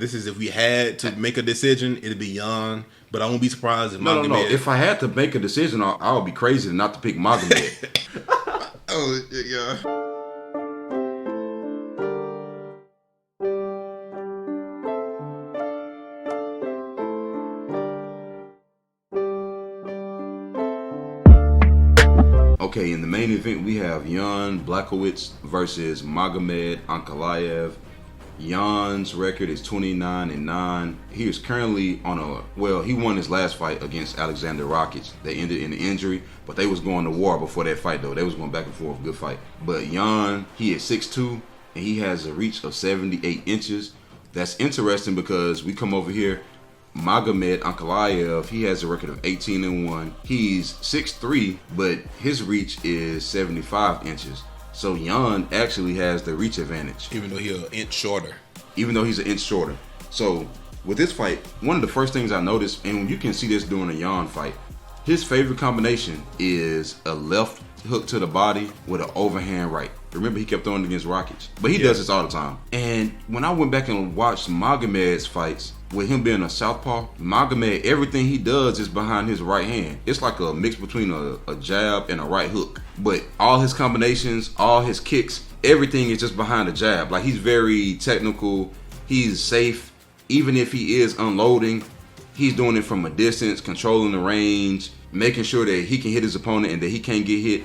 This is if we had to make a decision, it'd be Jan. But I won't be surprised if Magomed. No. If I had to make a decision, I would be crazy not to pick Magomed. Oh yeah. Okay, in the main event, we have Jan Blachowicz versus Magomed Ankalaev. Jan's record is 29-9. He is currently on he won his last fight against Alexander Rakic. They ended in an injury, but they was going to war before that fight, though. They was going back and forth, good fight. But Jan, he is 6'2", and he has a reach of 78 inches. That's interesting because we come over here, Magomed Ankalaev, he has a record of 18-1. He's 6'3", but his reach is 75 inches. So Jan actually has the reach advantage. Even though he's an inch shorter. Even though he's an inch shorter. So with this fight, one of the first things I noticed, and you can see this during a Jan fight, his favorite combination is a left hook to the body with an overhand right. Remember, he kept throwing against Rakic. But he does this all the time. And when I went back and watched Magomed's fights, with him being a southpaw, Magomed, everything he does is behind his right hand. It's like a mix between a jab and a right hook. But all his combinations, all his kicks, everything is just behind the jab. Like, he's very technical. He's safe. Even if he is unloading, he's doing it from a distance, controlling the range, making sure that he can hit his opponent and that he can't get hit.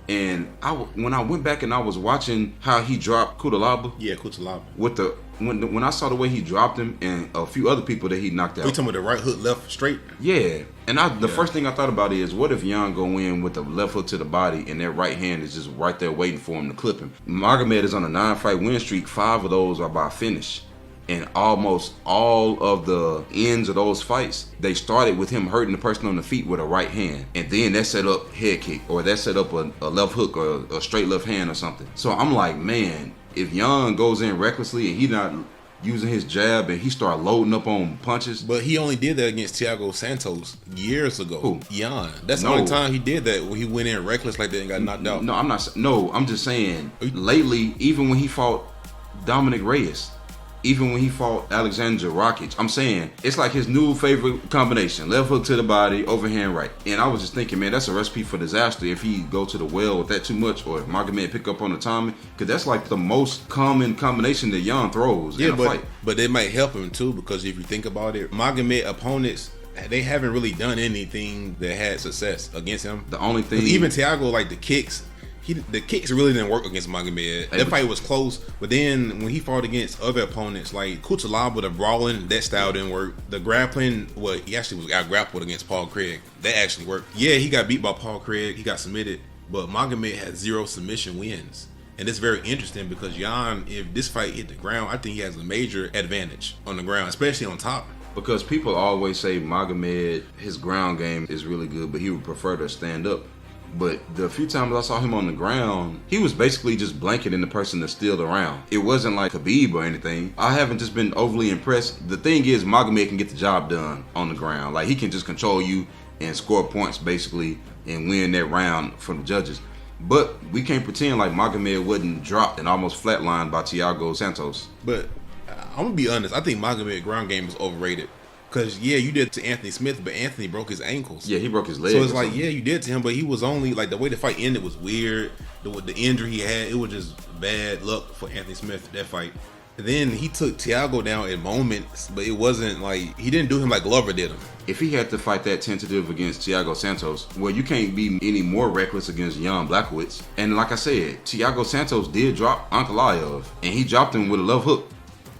And when I went back and I was watching how he dropped Kutalaba. Yeah, Kutalaba. With when I saw the way he dropped him and a few other people that he knocked out. You talking about the right hook, left straight? Yeah. And the first thing I thought about is, what if Jan go in with the left hook to the body and that right hand is just right there waiting for him to clip him? Magomed is on a 9-fight win streak. 5 of those are by finish. And almost all of the ends of those fights, they started with him hurting the person on the feet with a right hand. And then that set up head kick, or that set up a left hook or a straight left hand or something. So I'm like, man, if Jan goes in recklessly and he not using his jab and he start loading up on punches. But he only did that against Thiago Santos years ago. Who? Jan. That's the only time he did that, when he went in reckless like that and got knocked out. No, I'm just saying, lately, even when he fought Dominic Reyes, even when he fought Alexander Rakic, I'm saying it's like his new favorite combination: left hook to the body, overhand right. And I was just thinking, man, that's a recipe for disaster if he go to the well with that too much, or if Magomed pick up on the timing, because that's like the most common combination that Jan throws in a fight. But it might help him too, because if you think about it, Magomed opponents, they haven't really done anything that had success against him. The only thing, even Thiago, like the kicks. The kicks really didn't work against Magomed. That fight was close, but then when he fought against other opponents like Kutalaba, the brawling, that style didn't work. The grappling, he actually was out grappled against Paul Craig. That actually worked. Yeah, he got beat by Paul Craig. He got submitted, but Magomed had 0 submission wins. And it's very interesting because Jan, if this fight hit the ground, I think he has a major advantage on the ground, especially on top. Because people always say Magomed, his ground game is really good, but he would prefer to stand up. But the few times I saw him on the ground, he was basically just blanketing the person that's still around. It wasn't like Khabib or anything. I haven't just been overly impressed. The thing is, Magomed can get the job done on the ground. Like, he can just control you and score points, basically, and win that round from the judges. But we can't pretend like Magomed wasn't dropped and almost flatlined by Thiago Santos. But I'm going to be honest. I think Magomed's ground game is overrated. Because, yeah, you did it to Anthony Smith, but Anthony broke his ankles. Yeah, he broke his leg. So it's like, yeah, you did it to him, but he was only, like, the way the fight ended was weird. The injury he had, it was just bad luck for Anthony Smith, that fight. And then he took Thiago down in moments, but it wasn't like, he didn't do him like Glover did him. If he had to fight that tentative against Thiago Santos, well, you can't be any more reckless against Jan Blachowicz. And like I said, Thiago Santos did drop Ankalaev, and he dropped him with a left hook.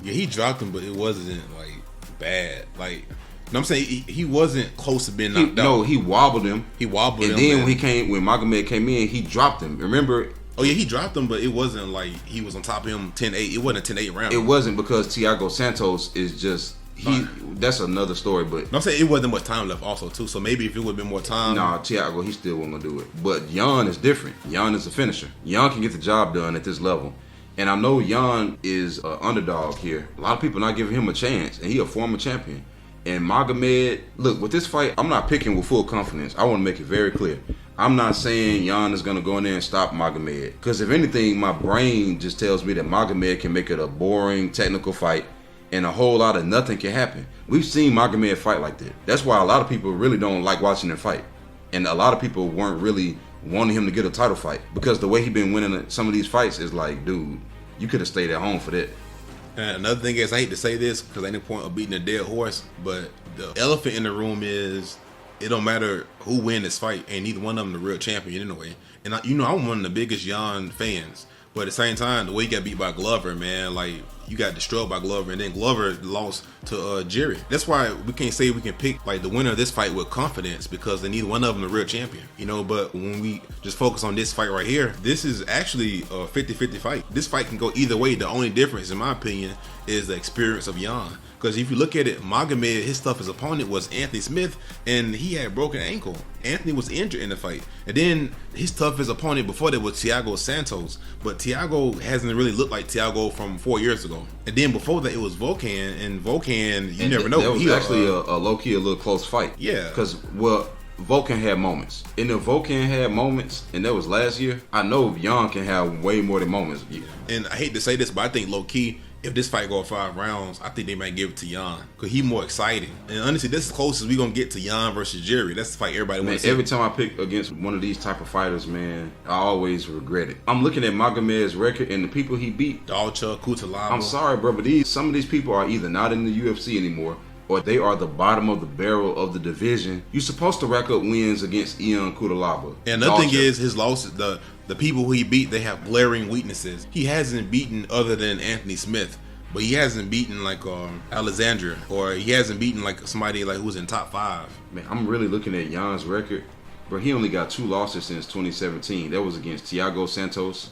Yeah, he dropped him, but it wasn't, like, bad. Like, you know what I'm saying? He wasn't close to being knocked out. No, he wobbled him. He wobbled him. And then when Magomed came in, he dropped him. Remember? Oh, yeah, he dropped him, but it wasn't like he was on top of him 10-8. It wasn't a 10-8 round. It wasn't, because Thiago Santos is just, that's another story. But I'm saying it wasn't much time left also, too. So maybe if it would have been more time. Nah, Thiago, he still wasn't going to do it. But Jan is different. Jan is a finisher. Jan can get the job done at this level. And I know Jan is an underdog here. A lot of people not giving him a chance, and he a former champion. And Magomed, look, with this fight, I'm not picking with full confidence. I want to make it very clear. I'm not saying Jan is going to go in there and stop Magomed. Because if anything, my brain just tells me that Magomed can make it a boring, technical fight. and a whole lot of nothing can happen. We've seen Magomed fight like that. That's why a lot of people really don't like watching him fight. And a lot of people weren't really wanting him to get a title fight because the way he been winning some of these fights is like, dude, you could have stayed at home for that. And another thing is, I hate to say this because ain't no point of beating a dead horse, but the elephant in the room is it don't matter who win this fight, and neither one of them the real champion anyway. And I'm one of the biggest Jan fans, but at the same time, the way he got beat by Glover, man, like you got destroyed by Glover, and then Glover lost to Jerry. That's why we can't say we can pick like the winner of this fight with confidence because neither one of them the real champion, But when we just focus on this fight right here, this is actually a 50-50 fight. This fight can go either way. The only difference, in my opinion, is the experience of Jan. Because if you look at it, Magomed, his toughest opponent was Anthony Smith, and he had a broken ankle. Anthony was injured in the fight. And then his toughest opponent before that was Thiago Santos. But Thiago hasn't really looked like Thiago from 4 years ago. And then before that, it was Volkan. And Volkan, you never know. That was actually a low-key, a little close fight. Yeah. Because, Volkan had moments. And if Volkan had moments, and that was last year, I know Jan can have way more than moments. And I hate to say this, but I think low-key, if this fight go 5 rounds, I think they might give it to Jan because he's more exciting. And honestly, this is as close as we gonna get to Jan versus Jerry. That's the fight everybody wants to see. Every time I pick against one of these type of fighters, man, I always regret it. I'm looking at Magomed's record and the people he beat. Dalcha, Kutalaba. I'm sorry, bro, but some of these people are either not in the UFC anymore or they are the bottom of the barrel of the division. You're supposed to rack up wins against Ion Kutalaba. And another thing is his losses, the people who he beat, they have glaring weaknesses. He hasn't beaten other than Anthony Smith. But he hasn't beaten like Alexandra, or he hasn't beaten like somebody like who's in top 5. Man, I'm really looking at Jan's record. Bro, he only got 2 losses since 2017. That was against Thiago Santos,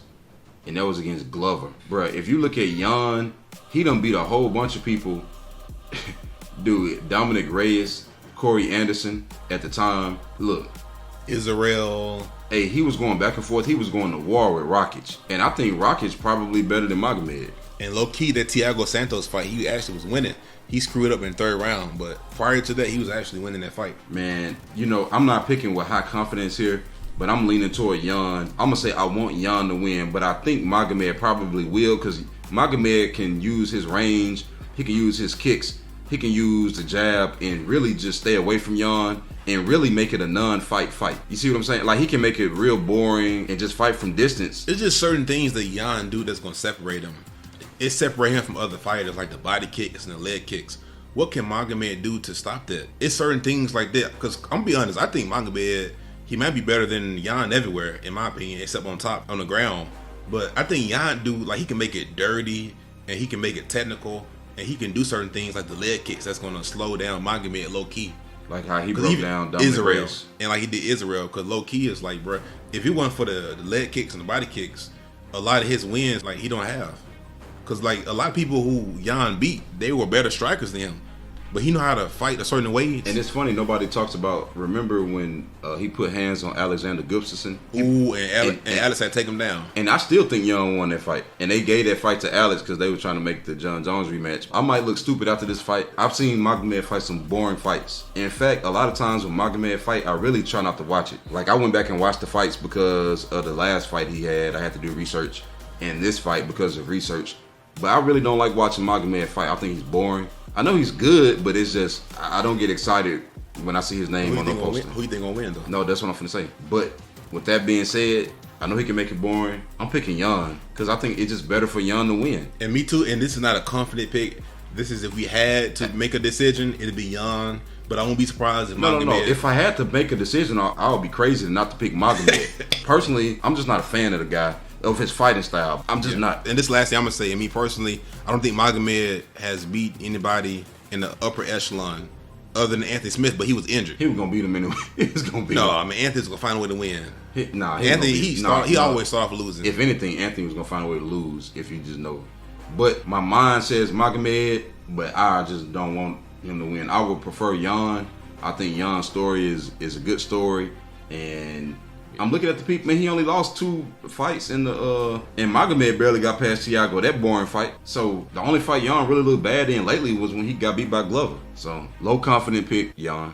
and that was against Glover. Bro, if you look at Jan, he done beat a whole bunch of people. Dude, Dominic Reyes, Corey Anderson at the time. Look. Israel. Hey, he was going back and forth. He was going to war with Rakic. And I think Rakic probably better than Magomed. And low-key, that Thiago Santos fight, he actually was winning. He screwed up in the 3rd round, but prior to that, he was actually winning that fight. Man, I'm not picking with high confidence here, but I'm leaning toward Jan. I'm going to say I want Jan to win, but I think Magomed probably will because Magomed can use his range. He can use his kicks. He can use the jab and really just stay away from Jan and really make it a non-fight fight. You see what I'm saying? Like, he can make it real boring and just fight from distance. It's just certain things that Jan do that's going to separate him. It separates him from other fighters, like the body kicks and the leg kicks. What can Magomed do to stop that? It's certain things like that. Because I'm gonna be honest, I think Magomed, he might be better than Jan everywhere, in my opinion, except on top, on the ground. But I think Jan he can make it dirty, and he can make it technical, and he can do certain things like the leg kicks that's gonna slow down Magomed low key. Like how he broke down Dominic Israel, Reyes. and like he did Israel, because low key is like, bro, if it wasn't for the leg kicks and the body kicks, a lot of his wins like he don't have. Because, like, a lot of people who Jan beat, they were better strikers than him. But he know how to fight a certain way. And it's funny, nobody talks about, remember when he put hands on Alexander Gustafsson? Ooh, and Alex had to take him down. And I still think Jan won that fight. And they gave that fight to Alex because they were trying to make the John Jones rematch. I might look stupid after this fight. I've seen Magomed fight some boring fights. In fact, a lot of times when Magomed fight, I really try not to watch it. Like, I went back and watched the fights because of the last fight he had. I had to do research. And this fight because of research. But I really don't like watching Magomed fight. I think he's boring. I know he's good, but it's just, I don't get excited when I see his name on the poster. Who you think gonna win, though? No, that's what I'm finna say. But with that being said, I know he can make it boring. I'm picking Jan because I think it's just better for Jan to win. And me too. And this is not a confident pick. This is if we had to make a decision, it'd be Jan. But I won't be surprised if Magomed... No. If I had to make a decision, I would be crazy not to pick Magomed. Personally, I'm just not a fan of the guy. Of his fighting style. I'm just not. And this last thing I'm going to say, and me personally, I don't think Magomed has beat anybody in the upper echelon other than Anthony Smith, but he was injured. He was going to beat him anyway. He was going to beat him. No, I mean, Anthony's going to find a way to win. He always start off losing. If anything, Anthony was going to find a way to lose, if you just know. But my mind says Magomed, but I just don't want him to win. I would prefer Jan. I think Jan's story is a good story, and I'm looking at the people, man, he only lost 2 fights and Magomed barely got past Thiago, that boring fight. So the only fight Jan really looked bad in lately was when he got beat by Glover. So low confident pick, Jan.